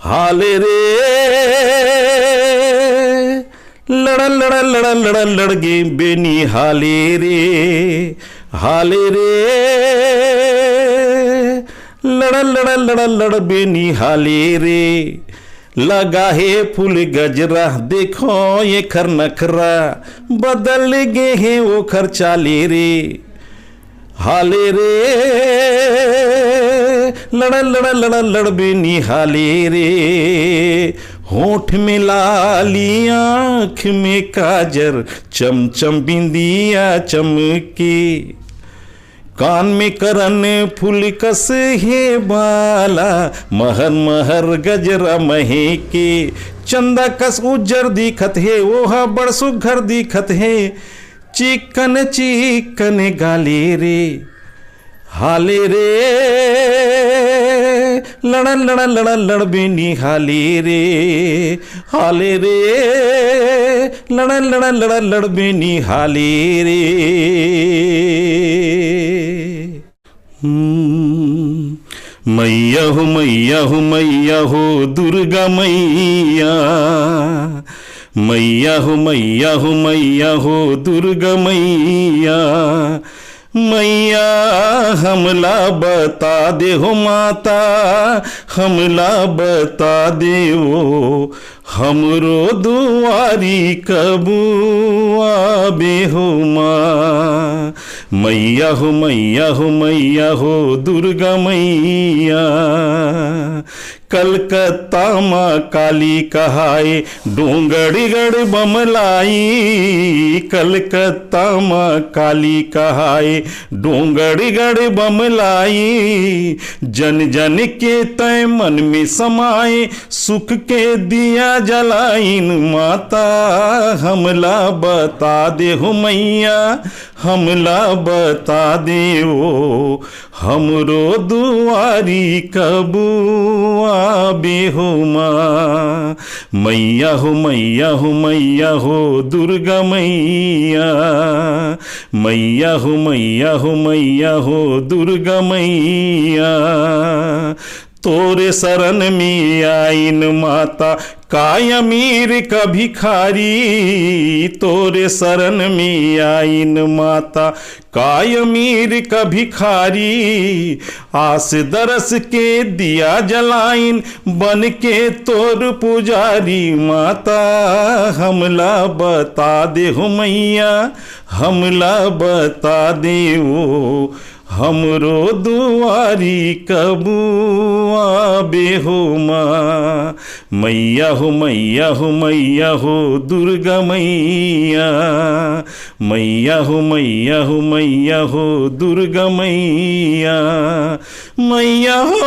हाले रे लड़ लड़ लड़ लड़ लड़ गे बेनी हाले रे, हाले रे लड़ लड़ लड़ लड़ बेनी हाले रे। लगा है फूल गजरा देखो ये खर नखरा, बदल गे हैं वो खर चाले रे। हाले रे लड़ लड़ लड़ लड़ बेनी हाले रे। होठ में लाली आँख में काजर, चमचम बिंदिया चमके। कान में करन फूल कस है बाला, महर महर गजरा महके। चंदा कस उज्जर दिखत है ओहा बड़ सुघर दिखत है, चिकन चिकन गाले रे। हाले रे लड़ लड़ लड़ लड़ बेनी हाले रे, हाले रे लड़ लड़ लड़ लड़ बेनी हाले रे। मैया हो मैया हो मैया हो दुर्गा मैया, मैया हो मैया हो मैया हो दुर्गा मैया। मैया हमला बता दे हो माता, हमला बता दे वो हमरो दुआरी कबू आबे हो माँ। मैया हो मैया हो मैया हो दुर्गा मैया। कलकत्ता माँ काली कहाए डोंगड़गढ़ बमलाई, कलकत्ता माँ काली कहाए डोंगड़गढ़ बमलाई। जन जन के तय मन में समाए, सुख के दिया जलाइन माता। हमला बता दे हो मैया, हमला बता दे वो हमरो दुआरी कबू आबे हो माँ। मैया हो मैया हो मैया हो दुर्गा मैया, मैया हो मैया हो मैया हो दुर्गा मैया। तोरे शरण में आइन माता काय अमीर का भिखारी, तोरे शरण में आइन माता काय अमीर का भिखारी। आस दरस के दिया जलाइन बन के तोर पुजारी माता। हमला बता दे हो मैया, हमला बता दे वो हमरो दुआरी कबू आबे हो माँ। मैया हो मैया हो मैया हो दुर्गा मैया, मैया हो मैया हो मैया हो दुर्गा मैया। मैया हो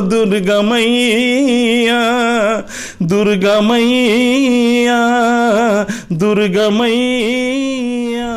दुर्गा मैया, दुर्गा मैया, दुर्गा मैया।